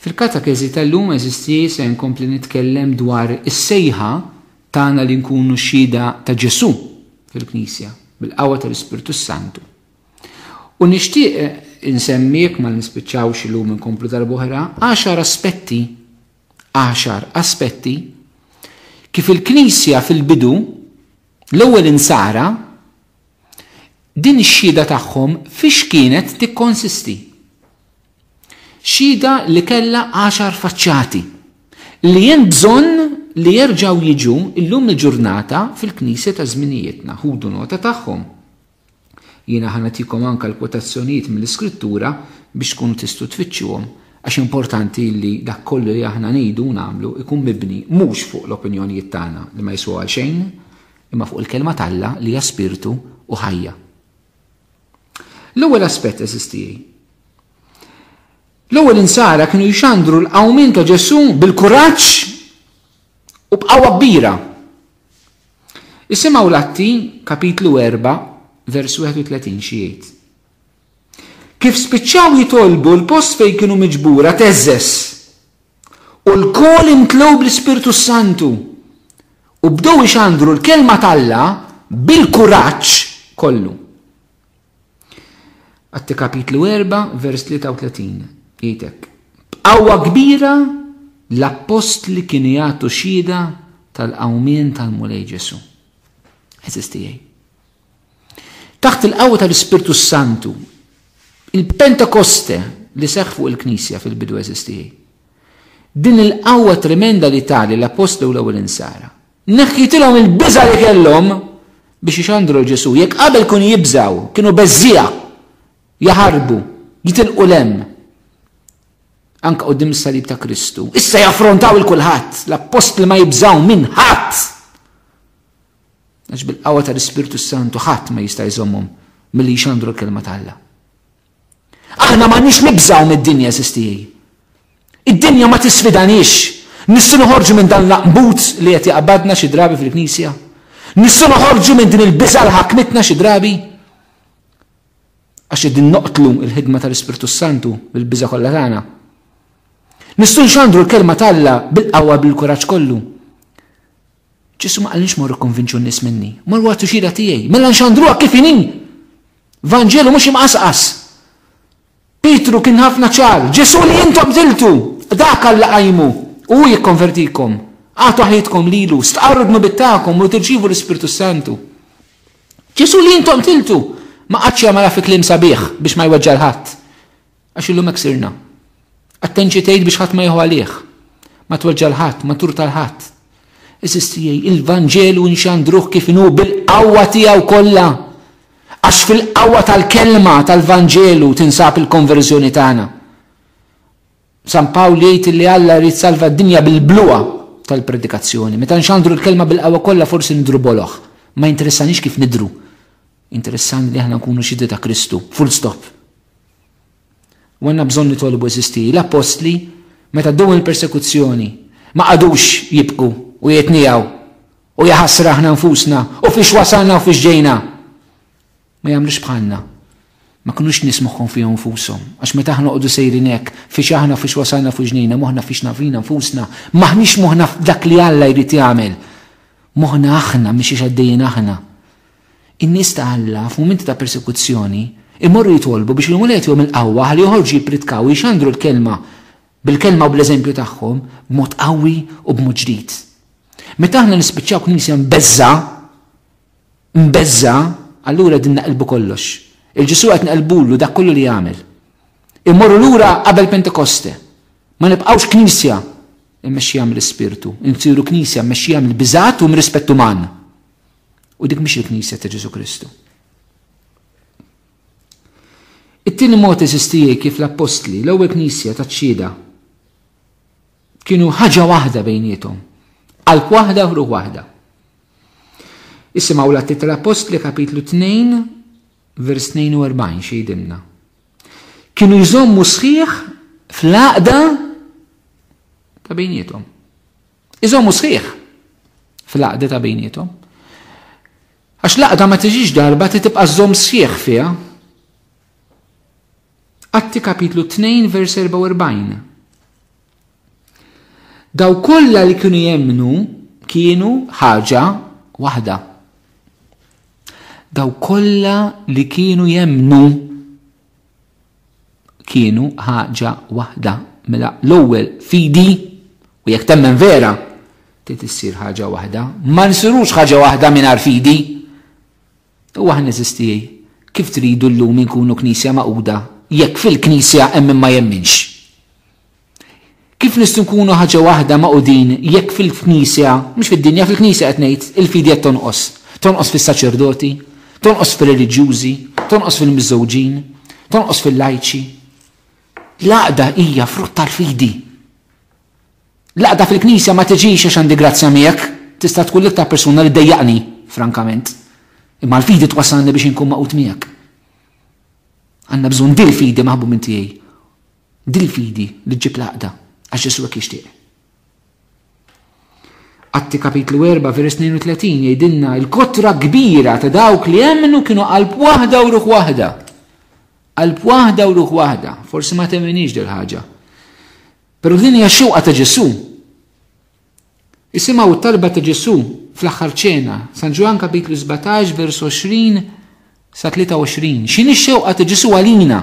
Fil-katekezi tal-lum eżisti se nkompli nitkellem dwar is-sejħa tagħna li nkunu xhieda ta' Ġesu fil-Knisja bil-qawwa tal-Ispirtu Santu. U nixtieq insemmiek ma nispiċċawx illum inkomplu darb'oħra 10 aspetti kif il-Knisja fil-bidu l-ewwel insara din ix-xhieda tagħhom fiex kienet tikkonsisti. Xhieda li kellha 10 faċċati li hemm bżonn li jerġgħu jiġu llum il-ġurnata fil-Knisja ta' żminijietna. Ħudu nota tagħhom. Jiena ħanatikom anke l-kwotazzjonijiet mill-Iskrittura biex tkunu tistgħu tfittxuhom għax importanti li dak kollu li aħna ngħidu u nagħmlu ikun mibni mhux fuq l-opinjonijiet tagħna li ma jiswa għal xejn, imma fuq il-kelma t'Alla li hija spiritu u ħajja. L-ewwel aspett eżistijej. L-ewwel insara kienu jxandru l-qawmin ta' Ġesu bil-kuraġġ u b'qawwa kbira. Isimgħu l-Atti kapitlu 4 vers 31 xi jgħid. Kif spiċċaw jitolbu l-post fejn kienu miġbura teżżes u l-kol imtlew bl-Ispirtu Santu u bdew ixandru l-kelma t'Alla bil-kuraġġ kollu. Atti kapitlu 4 vers 33 jgħidek. B'qawwa kbira l-apostli kienu jagħtu xhieda tal-qawmien tal-mulej Ġesu. Eżistijej. Taħt il-qawwa tal-Ispirtu Santu, il-Pentekoste li seħħ fuq il-Knisja fil-bidu eżistijej. Din il-qawwa tremenda li tali l-apostli u l-ewwel insara. Neħħitilhom il-biża' li kellhom biex ixandru Ġesu. Jekk qabel kienu jibżgħu, kienu beżżija, jaħarbu, jitilqu lem. Anke qudiem is-salib ta' Kristu. Issa jaffrontaw il-kulħadd, l-apostli ma jibżgħu minn ħadd. Għax bil-qawwa tal-Ispirtu Santu ħadd ma jista' jżommhom milli jxandru l-kelma t'Alla. Aħna m'għandniex nibżgħu mid-dinja eżistijej. Id-dinja ma tisfidanix. Nistgħu noħorġu minn dan l-aqbut li qed jaqbadna xi drabi fil-Knisja. Nistgħu noħorġu minn din il-biża' li ħakmitna xi drabi. Għax din noqtlu l-ħidma tal-Ispirtu Santu bil-biża' kollha tagħna. Nistgħu nxandru l-kelma t'Alla bil-qawwa bil-kuraġġ kollu. Ġesu ma qalniex morru konvinċu n-nies minni. Morru għattu xhieda tiegħi. Mela nxandruha kif inhi. Vanġelu mhux imqasqas. Pietru kien ħafna ċar. Ġesu li intom tiltu. Dak Alla qajmu. U jikkonvertikom. Għatu ħajtkom lilu. Stqarru d-nubittakom u tirċievu l-Ispirtu Santu. Ġesu li intom tiltu. Ma qatx jagħmilha fi kliem sabiħ biex ma jweġġa' ħadd. Għax illum hekk sirna. Attenċi tgħid biex ħadd ma jieħu għalih. Ma tweġġa' l-ħadd, ma tur tal-ħadd. Eżistijej il-Vanġelu nxandruh kif inhu bil-qawwa tiegħu kollha. Għax fil-qawwa tal-kelma tal-Vanġelu tinsab il-konverżjoni tagħna. San Pawl jgħid li Alla jrid salva d-dinja bil-bluqa tal-predikazzjoni. Meta nxandru l-kelma bil-qawwa kollha forsi nidru boloħ. Ma jinteressanix kif nidru. Interessani li aħna nkunu xhieda ta' Kristu. Full stop. U għandna bżonn nitolbu eżistiji. L-apostli meta ddew il-persekuzzjoni ma qadux jibqu u jitnijaw u jaħassra aħna nfusna u fiex wasalna u fiex ġejna. Ma jagħmlux bħalna. Ma kinux nies moħħhom fihom nfushom. Għax meta aħna noqogħdu sejrin hekk fiex aħna fiex wasalna fiex ġejna, moħħna fiex nafina nfusna, maħniex moħħna f'dak li Alla jrid jagħmel. Moħħna aħna mhix għaddejjin aħna. In-nies ta' Alla f'mumenti ta' persekuzzjoni imorru jitolbu biex l-mulejthom il-qawwa ħalli joħorġu jippritkaw jixandru l-kelma bil-kelma u bl-eżempju tagħhom b'mod qawwi u b'mod ġdid. Meta aħna nispiċċaw Knisja mbeżża, allura din naqlbu kollox. Il-Ġesu qed nqalbulu dak kollu li jagħmel. Immorru lura qabel Pentekoste. Ma nibqgħux Knisja mmexxija mill-Ispirtu, insiru Knisja mmexxija mill-biżgħat u mir-rispett uman. U dik mhix il-Knisja ta' Ġesu Kristu. It-tieni mod eżistijej kif l-apostli l-ewwel Knisja taċ-xhieda kienu ħaġa waħda bejniethom. Qalb waħda u ruħ waħda. Isimgħu l-Atti tal-Apostli kapitlu 2 vers 42 xejdilna. Kienu jżommu sħiħ fl-għaqda ta' bejniethom. Iżommu sħiħ fl-għaqda ta' bejniethom. Għax l-għaqda ma tiġix darba tibqa' żomm sħiħ fiha. Atti kapitlu 2 vers 44. Daw kollha li kienu jemmnu kienu ħaġa waħda. Daw kollha li kienu jemmnu kienu ħaġa waħda. Mela l-ewwel fidi u jekk temmen vera trid issir ħaġa waħda. Ma nsirux ħaġa waħda mingħajr fidi. U aħna eżistijej. Kif tridu llum inkunu knisja maquda jekk fil-knisja hemm min ma jemminx? Kif nistgħu nkunu ħaġa waħda maqudin jekk fil-knisja, mhux fid-dinja, fil-knisja qed ngħid, il-fidi qed tonqos. Tonqos fis-saċerdoti, tonqos fil-reliġjużi, tonqos fil-miżżewġin, tonqos fil-lajċi. L-għaqda hija frott tal-fidi. L-għaqda fil-knisja ma tiġix għax għandi grazzja miegħek, tista' tkun l-iktar persuna li ddejjaqni, frankament. Imma l-fidi twassalni biex inkun maqut miegħek. Għandna bżonn dil-fidi maħbub minn tiegħi. Dil-fidi li ġġib l-għaqda għax Ġesu hekk jixtieq. Atti kapitlu 4 vers 32 jgħidilna l-kotra kbira ta' dawk li jemmnu kienu qalb waħda u ruħ waħda. Qalb waħda u ruħ waħda. Forsi ma temminix dil ħaġa. Però din hija x-xewqa ta' Ġesu. Isimgħu t-talba ta' Ġesu fl-aħħar ċena, San Ġwan kapitlu 17 vers 20 sa 23. X'inhi x-xewqa ta' Ġesu għalina?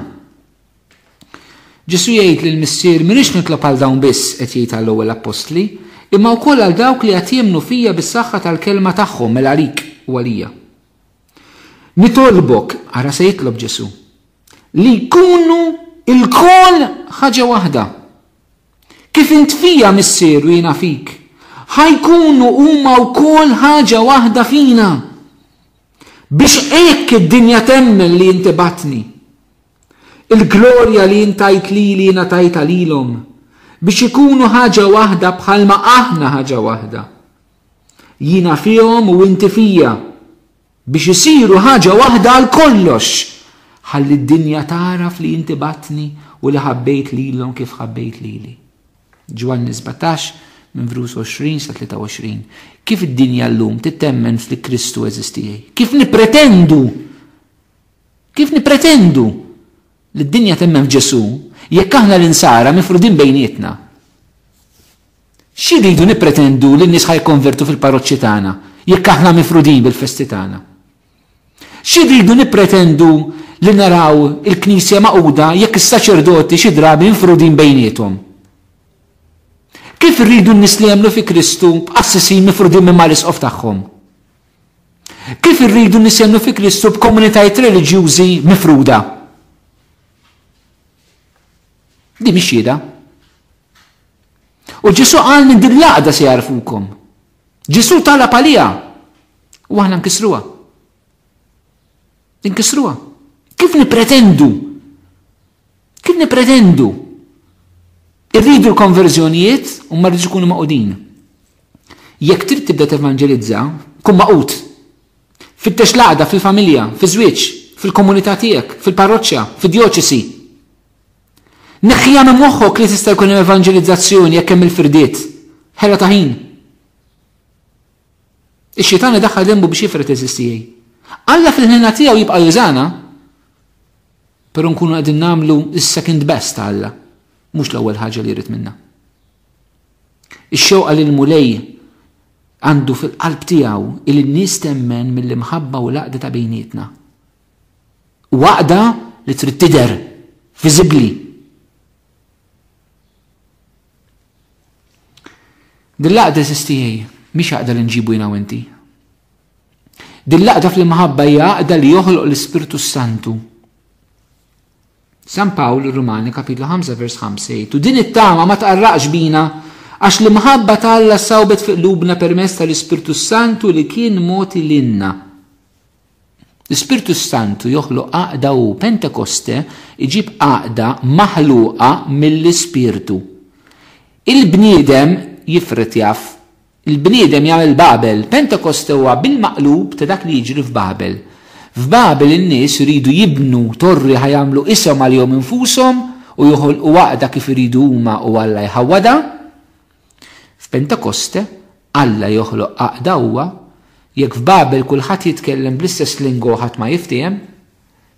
Ġesu jgħid lil missier m'iniex nitlob għal dawn biss qed jgħid għall-ewwel apostli, imma wkoll għal dawk li qed jemmnu fija bis-saħħa tal-kelma tagħhom mela għalik u għalija. Nitolbok, ara se jitlob Ġesu, li jkunu il-kol ħaġa waħda. Kif int fija missier u jiena fik, ħajkunu huma wkoll ħaġa waħda fina. Biex hekk id-dinja temmen li inti batni. Il-glorja li intajt li jiena tajta lilhom. Biex ikunu ħaġa waħda bħalma aħna ħaġa waħda. Jiena fihom u inti fija. Biex isiru ħaġa waħda għal kollox. Ħalli d-dinja taraf li inti batni u li ħabbejt lilhom kif ħabbejt lili. Ġwanni 17 minn vrus 20 sa 23. Kif id-dinja llum tittemmen fli Kristu eżistijaj? Kif nipretendu li d-dinja temmen f'Ġesu jekk aħna l-insara mifrudin bejnietna? Xi rridu nippretendu li n-nies ħajkonvertu fil-parroċċi tagħna jekk aħna mifrudin bil-festi tagħna? Xi rridu nippretendu li naraw il-Knisja maquda jekk is-saċerdoti xi drabi mifrudin bejniethom? Kif irridu n-nies li jemmnu fi Kristu b'assisin mifrudin minn mal-isqof tagħhom? Kif irridu n-nies jemmnu fi Kristu b'komunitajiet reliġjużi mifruda? Di mhix xieda. U Ġesu qal minn din l-għaqda se jarfukom. Ġesu talab għaliha u aħna nkissruha. Inkissruha. Kif nipretendu? Irridu l-konverżjonijiet u ma rridux ikunu maqudin. Jekk trid tibda tevanġelizza, kun maqud. Fittex l-għaqda fil-familja, fiż-żwieġ, fil-komunità tiegħek, fil-parroċċja, fid-djoċesi. Neħħija minn moħħok li tista' jkun hemm evanġelizzazzjoni jekk hemm il-firdiet. Ħela ta' ħin. Ix-xitan idaħħal dembu biex jifret eżistijaj. Alla fil-ħina tiegħu jibqa' jużana, però nkunu qegħdin nagħmlu is-second best ta' Alla, mhux l-ewwel ħaġa li jrid minnha. Ix-xewqa lil mulej għandu fil-qalb tiegħu il n-nies temmen mill-imħabba u l-għaqda ta' bejnietna. Waqda li trid tidher, viżibbli. Dil-laqda sistijaj, mhix għaqda li nġibu jina u inti. Dil-laqda fl-imħabba hija għaqda li joħloq l-Ispiritu Santu. San Pawl Rumani kapitlu 5 vers 5 jgħid, din it-tama ma tqarraqx bina għax l-imħabba ta' Alla sawbet fi qlubna permezz tal-Ispiritu Santu li kien moti lilna. L-Ispiritu Santu joħloq għaqda u Pentekoste iġib għaqda maħluqa mill-Ispiritu. Il-bniedem jifret jaf. Il-bniedem jagħmel Babel. Pentekoste huwa bil-maqlub ta' dak li jiġri f'Babel. F'Babel in-nies iridu jibnu torri ħajamlu ishom għalihom infushom u joħolqu għaqda kif iridu huma u Alla jħawwadha. F'Pentekoste Alla joħloq għaqda huwa jekk f'Babel kulħadd jitkellem bl-istess lingwa ħadd ma jiftihem,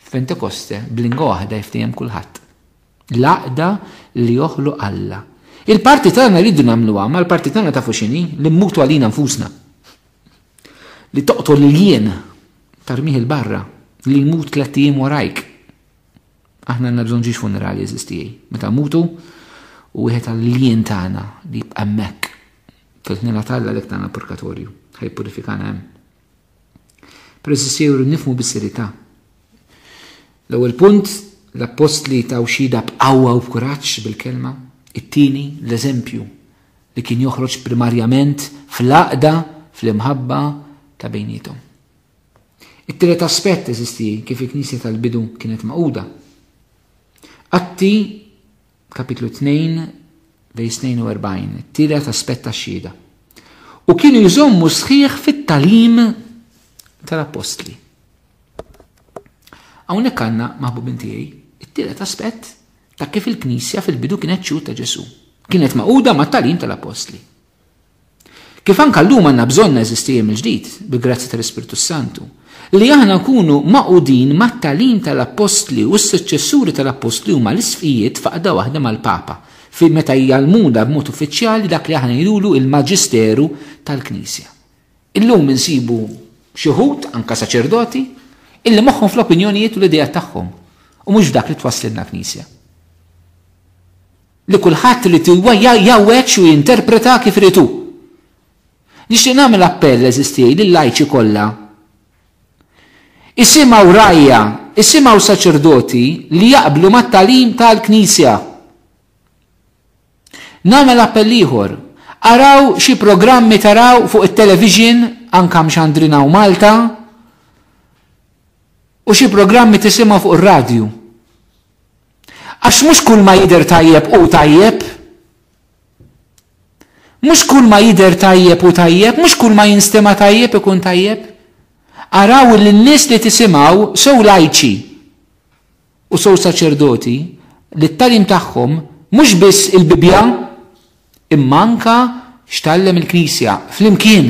f'Pentekoste b'lingwa waħda jiftihem kulħadd. L-għaqda li joħloq Alla. Il-parti tagħna rridu nagħmluha, ma l-parti tagħna tafu x'inhi li mmutu għalina nfusna. Li toqtol il-jien tarmih il-barra, li jmut 3 ijiem warajk. Aħna għandna bżonn ġiex funerali eżistijaj. Meta mutu u wieħed għall-jien tagħna li jibqa' hemmhekk. Fil-ħnina tagħna lek tagħna purgatorju, ħajpurifikana hemm. Però eżistijaj nifhmu bis-serjetà. L-ewwel punt l-apostli taw xhieda b'qawwa u b'kuraġġ bil-kelma. It-tieni l-eżempju li kien joħroġ primarjament fl-għaqda fl-imħabba ta' bejnietom. It-tielet aspett eżisti kif il-Knisja tal-bidu kienet maquda. Atti kapitlu 2 vers 42, it-tielet aspett tax-xhieda. U kienu jżommu sħiħ fit-talim tal-apostli. Hawnhekk għandna maħbubin tiegħi it-tielet aspett ta' kif il-Knisja fil-bidu kienet ċur ta' Ġesu. Kienet maquda mat-talim tal-apostli. Kif anke llum għandna bżonn eżistija mill-ġdid bi-grazzi tal-Ispirtu Santu li aħna nkunu maqudin mat-talim tal-apostli u s-suċċessuri tal-apostli huma l-isfijiet faqda waħda mal-Papa fi meta jgħalmuna b'mod uffiċjali dak li aħna jgħidu il-Maġisteru tal-Knisja. Illum insibu xi wħud anke saċerdoti illi moħħhom fl-opinjonijiet u l-idea tagħhom u mhux dak li twassilna Knisja. Li kulħadd li jawweġ u jinterpreta kif ritu. Nixtieq nagħmel appell eżistej lill-lajċi kollha. Isimgħu rajja, isimgħu saċerdoti li jaqblu mat-talim tal-Knisja. Nagħmel appell ieħor. Araw xi programmi taraw fuq it-television anke mxandrina u Malta u xi programmi tisimgħu fuq ir-radju. Għax mhux kull ma jidher tajjeb u tajjeb. Mhux kull ma jidher tajjeb u tajjeb, mhux kull ma jinstema' tajjeb ikun tajjeb. Araw li n-nies li tisimgħu sew lajċi u sew saċerdoti li t-talim tagħhom mhux biss il-Bibja imma anke x'tallem il-Knisja flimkien.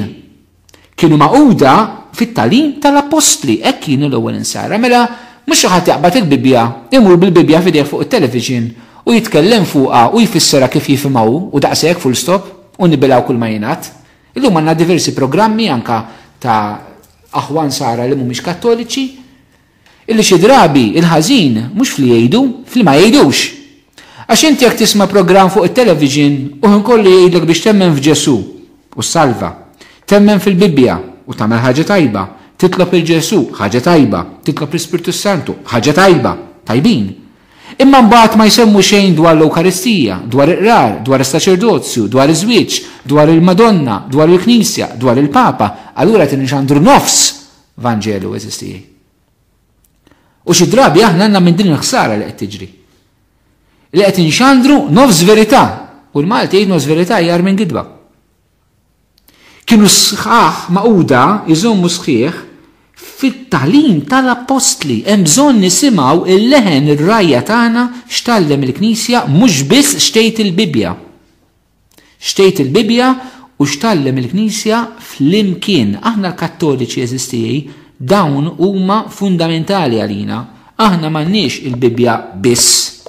Kienu maquda fit-talim tal-apostli, hekk kienu l-ewwel insara. Mela mhux xi ħadd jaqbad il-Bibja, imur bil-Bibja fidejh fuq it-television u jitkellem fuqha u jfissera kif jifhimgħu u daqshekk full stop u nibilgħu kull ma jingħad. Illum għandna diversi programmi anke ta' aħwan sara li mhumiex kattoliċi illi xi drabi il-ħażin mhux fli jgħidu, fli ma jgħidux. Għax inti jekk tisma' programm fuq it-television u nkollu jgħidlek biex temmen f'Ġesu u salva, temmen fil-Bibja u tagħmel ħaġa tajba, titlob il-Ġesu ħaġa tajba, titlob l-Ispirtu Santu ħaġa tajba, tajbin. Imma mbagħad ma jsemmu xejn dwar l-Ewkaristija, dwar iqrar, dwar is-saċerdozju, dwar iż-żwieġ, dwar il-Madonna, dwar il-Knisja, dwar il-Papa, allura qed inxandru nofs Vanġelu eżistijaj. U xi drabi aħna għandna minn din il-ħsara li qed tiġri. Li qed inxandru nofs verità, u l-Malti jgħid nofs verità jar minn gidba. Kienu sħaħ maquda jżommu sħiħ fit-talim tal-apostli, hemm bżonn nisimgħu il-leħen ir-rajja tagħna x'tallem il-Knisja mhux biss xtejt il-Bibja. Xtejt il-Bibja u x'tallem il-Knisja flimkien. Aħna l-Kattoliċi eżistijaj dawn huma fundamentali għalina. Aħna m'għandniex il-Bibja biss.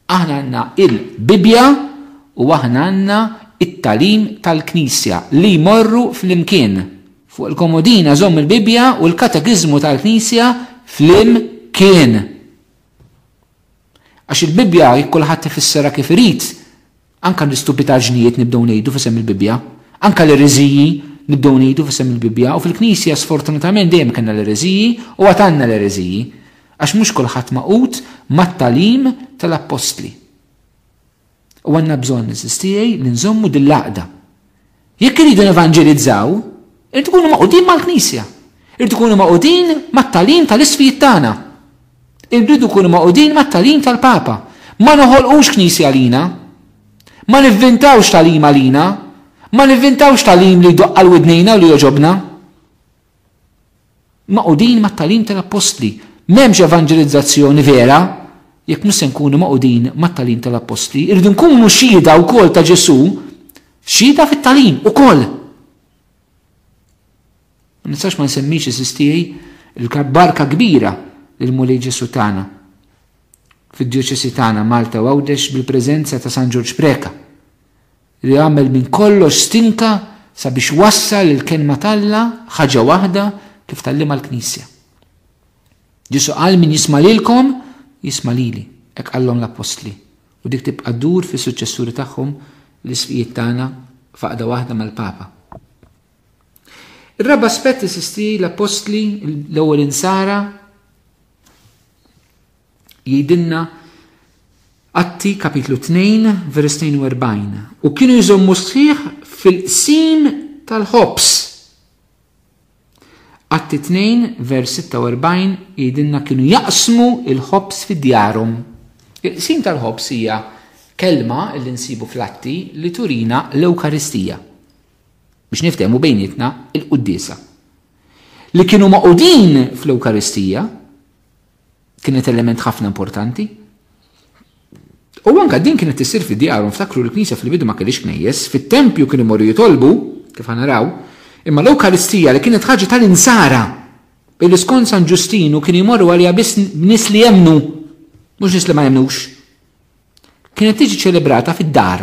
Aħna għandna il-Bibja u aħna għandna it-talim tal-Knisja li jmorru flimkien. Fuq il-komodina żomm il-Bibja u l-katekizmu tal-Knisja flimkien. Għax il-Bibja kulħadd ifissera kif irid, anke l-istupitaġnijiet nibdew ngħidu f'isem il-Bibja, anke l-ereżiji nibdew ngħidu f'isem il-Bibja u fil-Knisja sfortunatament dejjem kellna l-ereżiji u għad għandna l-ereżiji għax mhux kulħadd maqut mat-talim tal-apostli. U għandna bżonn eżistijaj li nżommu dil-laqda. Jekk iridu nevanġelizzaw, irrid ikunu maqudin mal-Knisja. Irrid ikunu maqudin mat-talim tal-isfijiet tagħna. Irridu ikunu maqudin mat-talim tal-Papa. Ma noħolqux Knisja għalina, ma nivvintawx talim għalina, ma nivvintawx talim li jdoqqa l-widnejna u li joġobna. Maqudin mat-talim tal-Apostli. M'hemmx evanġelizzazzjoni vera jekk mhux se nkunu maqudin mat-talim tal-Apostli. Irridu nkunu xhieda wkoll ta' Ġesu, xhieda fit-talim ukoll. Ma nistax ma nsemmix eżistijaj il-barka kbira lil Mulej Ġesu tagħna fid-djoċesi tagħna Malta u Għawdex bil-preżenza ta' San Ġorġ Preka li jagħmel minn kollox stinka sabiex wassal il-kelma Alla ħaġa waħda kif tallima l-Knisja. Ġesu qal min jisma' lilkom jisma' lili, hekk qallhom l-Apostli. U dik tibqa' ddur fis-suċċessuri tagħhom l-isfijiet tagħna faqda waħda mal-Papa. Ir-raba' aspett isisti l-Apostli l-ewwel insara jgħidilna Atti kapitlu 2 vers 42 u kienu jżommu sħiħ fil-qsim tal-ħobs. Atti 2 vers 46 jgħidilna kienu jaqsmu il-ħobs fid-djarhom. Il-qsim tal-ħobs hija kelma li nsibu fl-Atti li turina l-Ewkaristija biex niftehmu bejnietna il-Qudiesa. Li kienu maqudin fl-Ewkaristija kienet element ħafna importanti. U anka din kienet issir fid-djarhom, ftakru l-Knisja fil-bidu ma kellix knejjes, fit-tempju kienu jmorru jitolbu, kif ħanaraw, imma l-Ewkaristija li kienet ħaġa tal-insara billi skont San Ġustinu kienu jmorru għalija biss nies li jemnu, mhux nies li ma jemnux. Kienet tiġi ċelebrata fid-dar.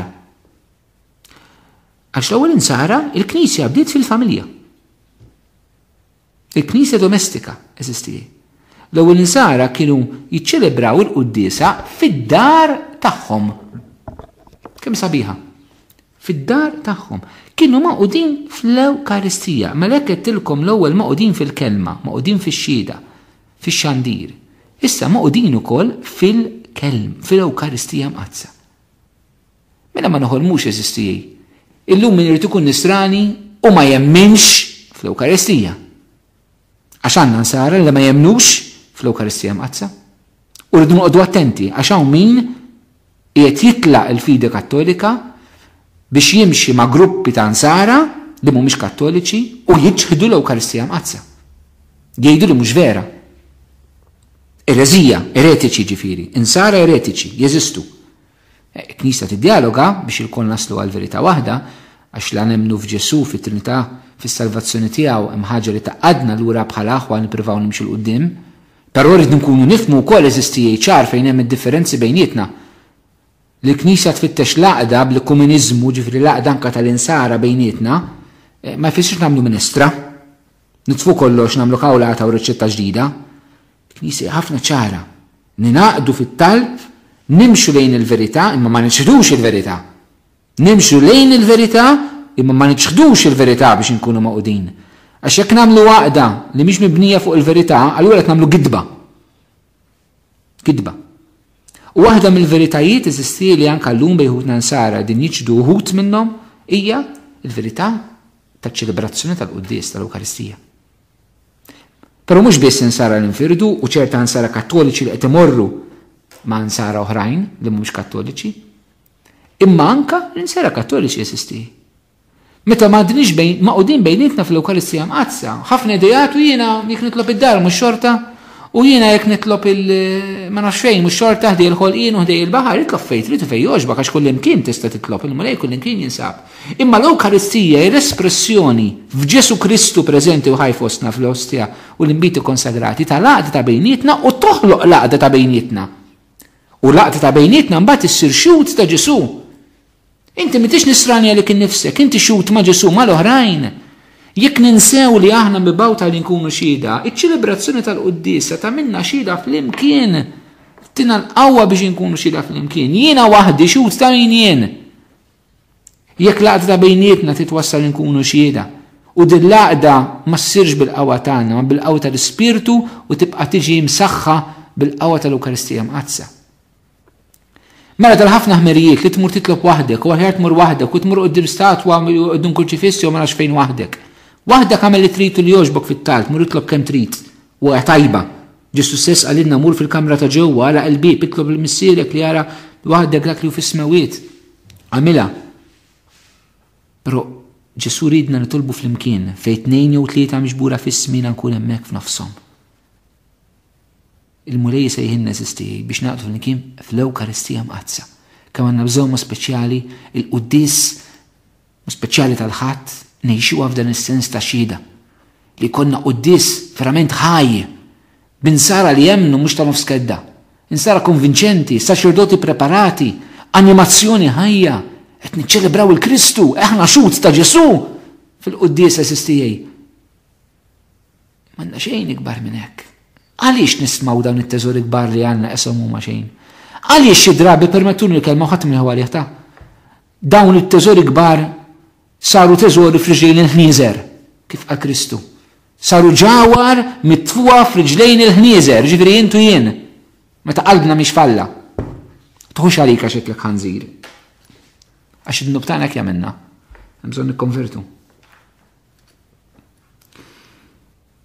Għax l-ewwel insara il-Knisja bdiet fil-familja. Il-Knisja domestika eżistija. L-ewwel insara kienu jiċċelebraw il-Qudiesa fid-dar tagħhom. Kemm sabiħa? Fid-dar tagħhom. Kienu maqudin fl-Ewkaristija, ma lek qedtilkom l-ewwel maqudin fil-kelma, maqudin fix-xhieda, fix-xandir. Issa maqudin ukoll fil-Ewkaristija mqazza. Mela ma noħolmux eżistijej. Illum min irid ikun nisrani u ma jemminx fl-Ewkaristija. Għax għandna nsara li ma jemmnux fl-Ewkaristija mqazza. U rridu noqogħdu attenti għax hawn min qiegħed jitlaq il-fide Kattolika biex jimxi ma' gruppi ta' nsara li mhumiex Kattoliċi u jiġħdu l-Ewkaristija mqazza. Jgħidu li mhux vera. Erezija, eretiċi ġifieri, insara eretiċi, jeżistu. Knisja tiddialoga biex il-kol naslu għal verità waħda għax la nemnu f'Ġesu fit-Trinità fis-salvazzjoni tiegħu hemm ħaġa li taqadna lura bħala aħwa nippruvaw nimxu l-qudiem, però rrid nkunu nifhmu wkoll eżistijej ċar fejn hemm id-differenzi bejnietna. L-Knisja tfittex laqda bl-komuniżmu ġifieri laqda anke tal-insara bejnietna ma jfissirx nagħmlu ministra. Nitfu kollox nagħmlu kawlata u riċetta ġdida. Knisja ħafna ċara. Ninaqdu fit-talb nimxu lejn il-verità imma ma niċħdux il-verità. Nimxu lejn il-verità imma ma niċħdux il-verità biex nkunu maqudin. Għax jekk nagħmlu għaqda li mhix mibnija fuq il-verità, allura qed nagħmlu gidba. Gidba. U waħda mill-veritajiet eżisti li anke llum bejħutna nsara din jiġdu uħud minnhom hija l-verità taċ-ċelebrazzjoni tal-Qudies tal-Ewkaristija. Però mhux biss insara l-infirdu u ċerta nsara Kattoliċi li qed imorru ma' nsara oħrajn li mhumiex Kattoliċi, imma anke l-insara Kattoliċi eżisti. Meta m'għandniex maqudin bejnietna fl-Ewkaristija mqazza, ħafna idejat u jiena jekk nitlob id-dar mhux xorta u jiena jekk nitlob ma nafx fejn mhux xorta ħdej il-ħolqien u ħdej il-baħar itlob fejn trid fejn jogħġbok għax kull imkien tista' titlob il-mulej kull imkien jinsab. Imma l-Ewkaristija hija l-espressjoni f'Ġesu Kristu preżenti u ħaj fostna fl-ostja u l-inbiti konsagrati ta' laqda ta' bejnietna u toħloq laqda ta' bejnietna. U laqda ta' bejnietna mbagħad issir xut ta' Ġesu. Inti m'intix nisrani għalik innifsek, inti xut ma' Ġesu mal-oħrajn. Jekk ninsew li aħna mibgħuta li nkunu xhieda, iċ-ċelebrazzjoni tal-Qudiesa ta' minna xhieda fl-imkien. Tina l-qawwa biex nkunu xhieda fl-imkien. Jiena waħdi xut ta' min jien. Jekk laqda ta' bejnietna titwassal nkunu xhieda. U din laqda ma ssirx bil-qawwa tagħna, ma bil-qawwa tal-Ispirtu u tibqa' tiġi msaħħa bil-qawwa tal-Ewkaristija mqazza. Mela tal-ħafna ħmerijiet li tmur titlob waħdek, u aħjar tmur waħdek, u tmur qudiem statwa qudiem kurċifissi u ma nafx fejn waħdek. Waħdek għamel li trid li jogħġbok fit-talt, mur itlob kemm trid, u tajba. Ġesu stess qalilna mur fil-kamra ta' ġewwa għala qalbieb itlob il-missierek li jara waħdek dak li hu fis-smawiet. Għamilha. Però Ġesu ridna nitolbu fl-imkien fejn tnejn jew tlieta miġbura fis-smina nkun hemmhekk f'nafshom. Il-mulej sejħinna eżistijaj biex naqdu fl-imkien fl-Ewkaristija mqazza. Kemm għandna bżonn speċjali il-Qudies speċjali tal-ħadd ngħixuha f'dan is-sens ta' xhieda. Li konna Qudies verament ħaj b'insara li jemmnu mhux ta' nofskedda. Insara konvinċenti, saċerdoti preparati, animazzjoni ħajja, qed niċċelebraw il-Kristu, aħna xut ta' Ġesu fil-quddies Eżistijej. M'għandna xejn ikbar minn hekk. Għaliex nismaw dawn it-teżori kbar li għandna qeshom huma xejn? Għaliex xi drabi permettuni l-kelma ħadd min ħawalih ta' dawn it-teżori kbar saru teżori f'riġlejn il-ħnieżer, kif qal Kristu. Saru ġawar mitfuha f'riġlejn il-ħnieżer, ġifieri intu jien, meta qalbna mhix falla. Tħux għalika xeklek ħanżir. Għax id-nub tagħna hekk jagħmilna. Hemm bżonn nikkonvertu.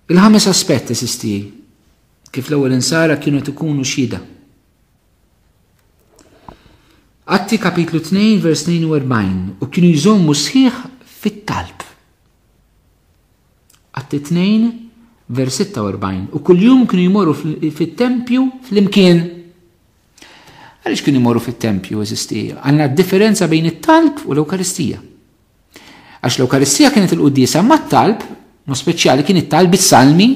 Il-ħames aspetti sisti kif l-ewwel insara kienu ikunu xhieda. Atti kapitlu 2 vers 42 u kienu jżommu sħiħ fit-talb. Atti 2 vers 46 u kuljum kienu jmorru fit-tempju fl-imkien. Għaliex kienu jmorru fit-tempju eżistija? Għandna differenza bejn it-talb u l-Ewkaristija. Għax l-Ewkaristija kienet il-quddiesa ma t-talb, no speċjali kien it-talb bis-salmi.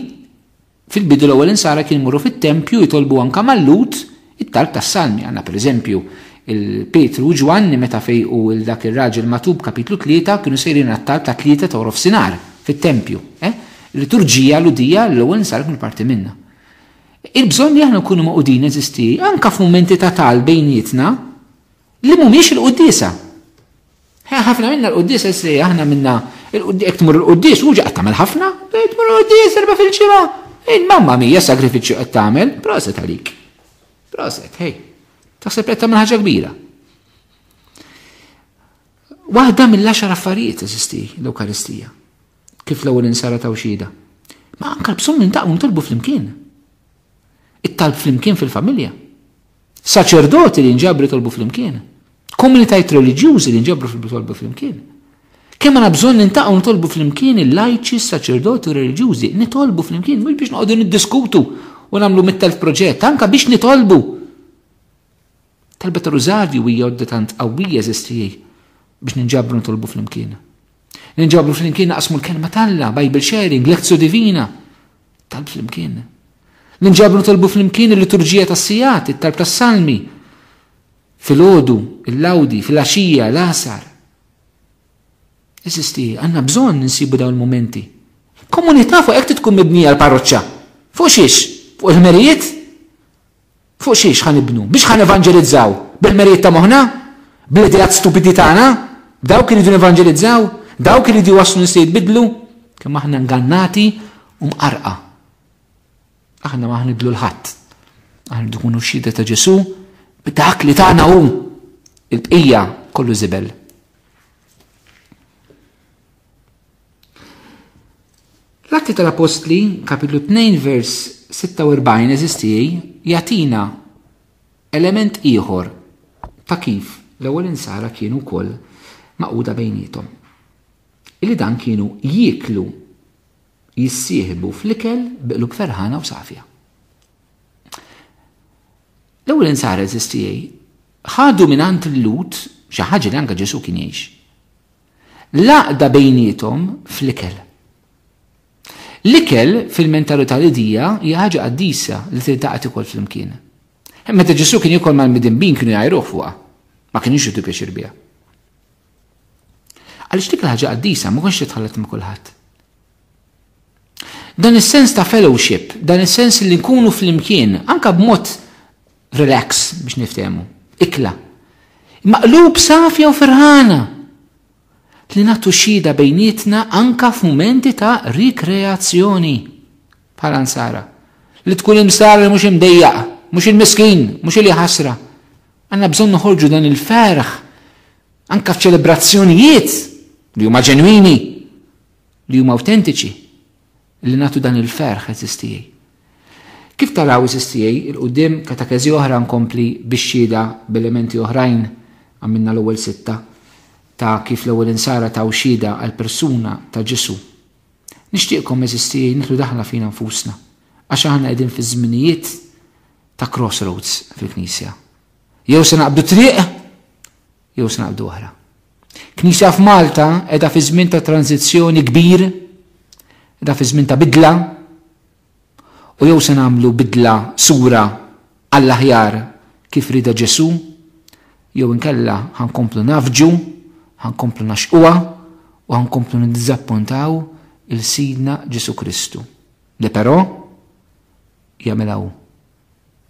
Fil-bidu l-ewwel insara kien jmorru fit-tempju jitolbu anke mal-lut it-talb tas-salmi. Għandna pereżempju il-Petru u Ġwanni meta fejqu dak ir-raġel matub kapitlu 3 kienu sejrin għat-talb ta' 3 ta' orofsinar fit-tempju. Il-liturġija l-udija l-ewwel insara kienu parti minnha. Il-bżonn li aħna nkunu maqudin eżisti anke f'mumenti ta' talb bejnietna li mhumiex il-quddiesa. Ħafna minna l-quddiesa se aħna minna jekk tmur il-quddies u ġaqgħod tagħmel ħafna, tmur il-quddies erba' fil-ġimgħa. Il-mamma mija sagrifiċċju qed tagħmel, proset għalik. Proset, hej. Taħseb qed tagħmel ħaġa kbira. Waħda mill-10 affarijiet eżisti l-Ewkaristija. Kif l-ewwel insara ta' xhieda. Ma anke bżonn nintaqgħu nitolbu flimkien. It-talb flimkien fil-familja. Saċerdoti li nġabru jitolbu flimkien. Komunitajiet reliġjużi li nġabru jitolbu flimkien. Kemm għandna bżonn nintaqgħu nitolbu flimkien il-lajċi, saċerdoti reliġjużi, nitolbu flimkien mhux biex noqogħdu niddiskutu u nagħmlu mit-telf proġett, anke biex nitolbu. Talba ta' Rużarju hija għodda tant qawwija eżistijej biex ninġabru nitolbu flimkien. Ninġabru flimkien naqsmu l-kelma talla, Bible sharing, lezzju divina. Talb flimkien. Ninġabru nitolbu flimkien il-liturġija tas-sijat, it-talb tas-salmi. Fil-għodu, il-lawdi, fil-għaxija, l-għasar. Eżisti, għandna bżonn ninsibu dawn il-momenti. Komunità fuq hekk tkun mibnija l-parroċċa. Fuq xiex? Fuq il-merijiet? Fuq xiex ħanibnu? Biex ħan evangelizzaw? Bil-merijiet ta' moħna? Bil-idejat stupidi tagħna? Dawk iridu evangelizzaw? Dawk iridu waslu nies jitbidlu? Kemm aħna ngannati u mqarqa. Aħna ma ħnidlu l-ħadd. Aħna nkunu xhieda ta' Ġesu b'dak li tagħna hu il-bqija kollu żibel. L-Atti tal-Apostli, kapitlu 2, vers 46 eżistijej, jagħtina element ieħor ta' kif l-ewwel insara kienu wkoll maquda bejniethom. Illi dan kienu jieklu jissieħbu fl-ikel biqlub ferħana u safja. L-ewwel insara eżistijej ħadu mingħand il-lut xi ħaġa li anke Ġesu kien jgħix. Laqda bejniethom fl-ikel. L-ikel fil-mentalità li dija hija ħaġa qaddisa li tiltaqgħet ikoll flimkien. Meta Ġesu kien jikol mal-midinbin kienu jgħajruh fuqha, ma kienx jitu pjaċir biha. Għaliex dik ħaġa qaddisa ma kontx titħallet ma' kulħadd. Dan is-sens ta' fellowship, dan is-sens li nkunu flimkien, anke b'mod relax biex niftehmu, ikla. Maqlub safja u ferħana. Li nagħtu xhieda bejnietna anke f'mumenti ta' rikreazzjoni bħala nsara. Li tkun imsara mhux imdejjaq, mhux il-miskin, mhux li ħasra. Għandna bżonn noħorġu dan il-ferħ anke f'ċelebrazzjonijiet li huma ġenwini, li huma awtentiċi, li nagħtu dan il-ferħ eżistijej. Kif taraw eżistijej il-qudiem katekeżi oħra nkompli bix-xhieda b'elementi oħrajn għamilna l-ewwel 6 ta' kif l-ewwel insara ta' xhieda għal persuna ta' Ġesu. Nixtieqkom eżistijej nitlu daħla fina nfusna għax aħna qegħdin fi żminijiet ta' crossroads fil-Knisja. Jew se naqbdu triq, jew se naqbdu oħra. Knisja f'Malta qiegħda fi żmien ta' tranzizzjoni kbir, qiegħda fi żmien ta' bidla, u jew se nagħmlu bidla sura għall-aħjar kif rida Ġesu, jew inkella ħankomplu nafġu, ħankomplu naxquha u ħankomplu niddiżappuntaw il-Sidna Ġesu Kristu. Li però jagħmilha hu.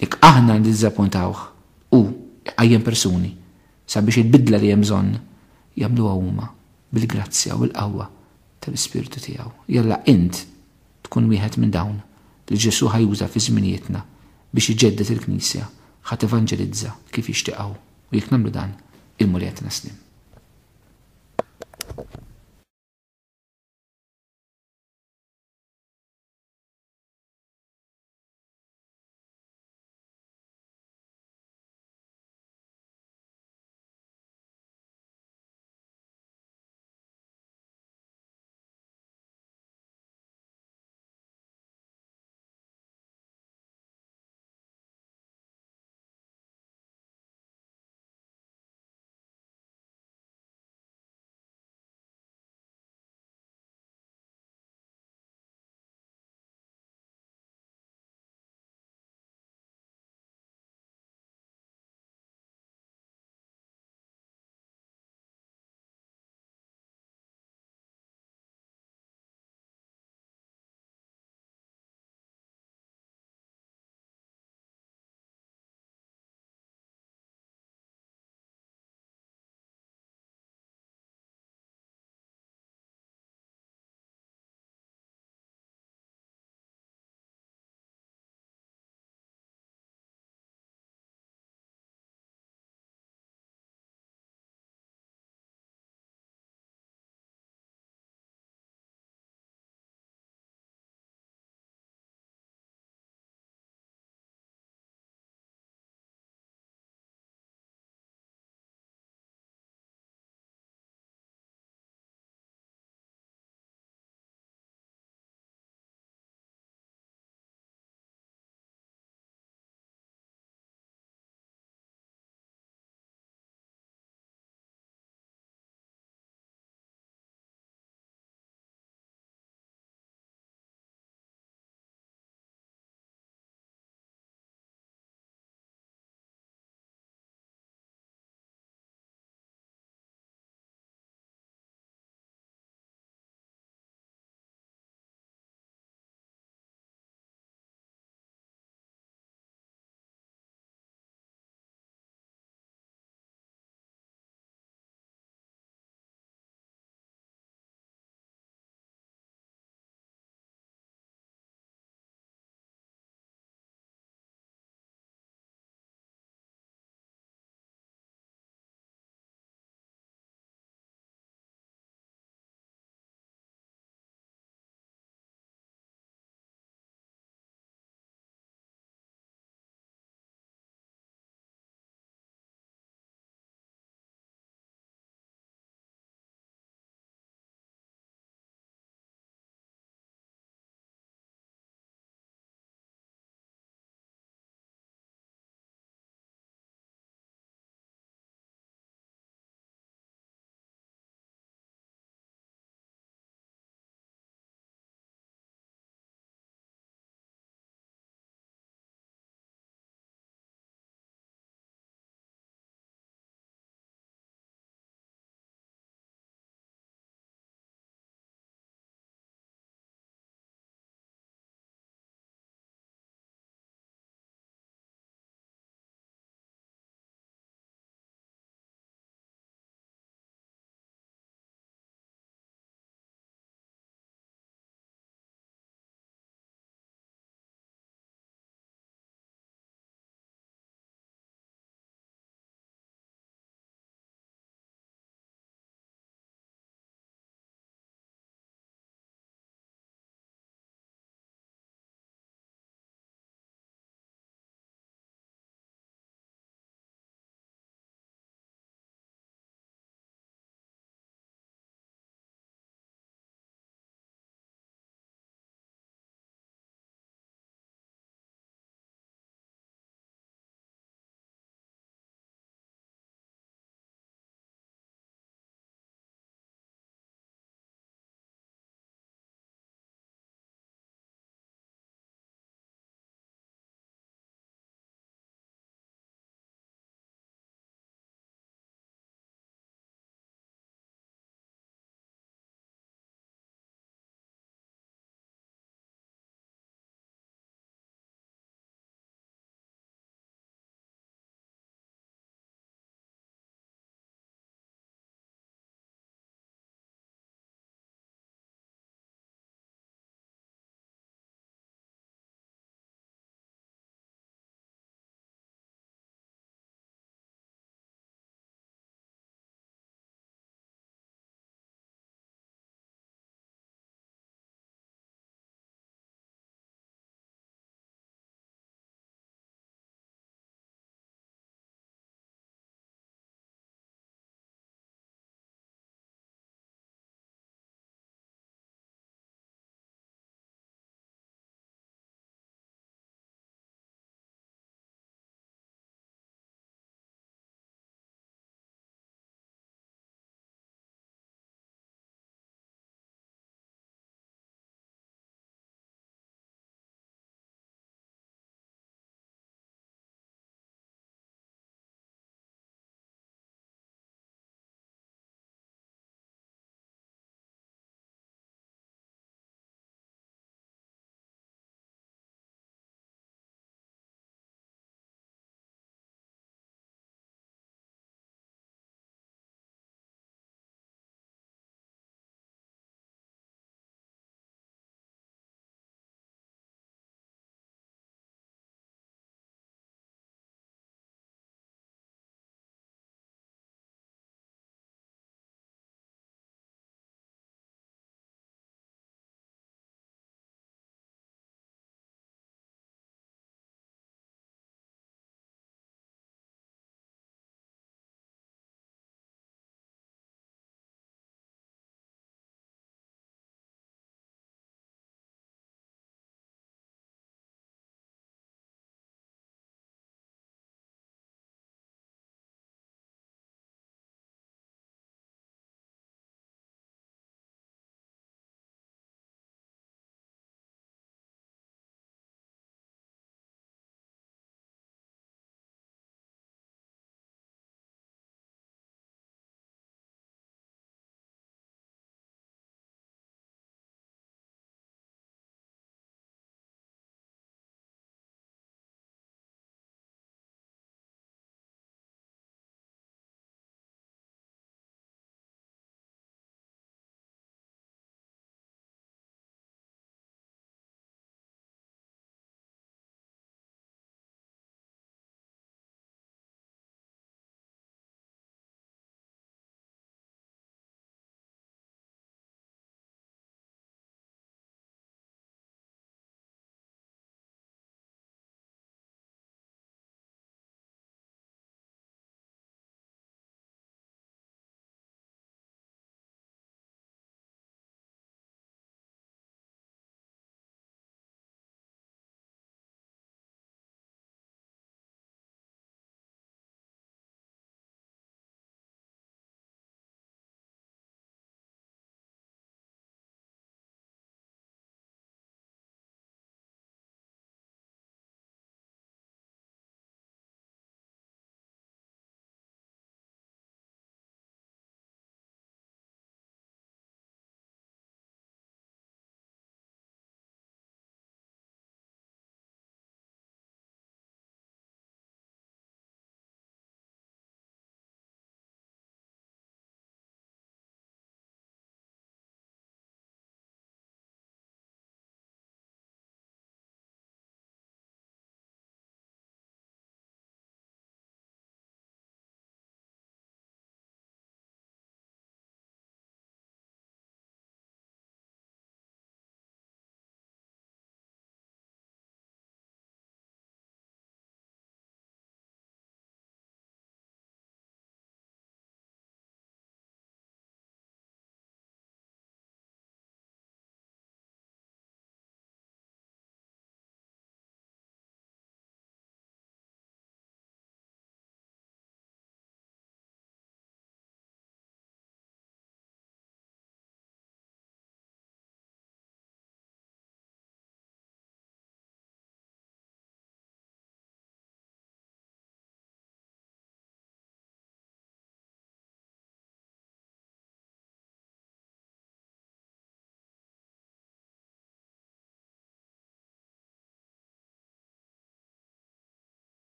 Jekk aħna niddiżappuntawh u għajjem persuni sabiex il-bidla li hemm bżonn jagħmluha huma bil-grazzja u l-qawwa tal-Ispirtu tiegħu. Jalla int tkun wieħed minn dawn li Ġesu ħajuża fi żminijietna biex iġeddet il-Knisja ħadd evanġelizza kif jixtiequ u jekk nagħmlu dan il-muljet naslim.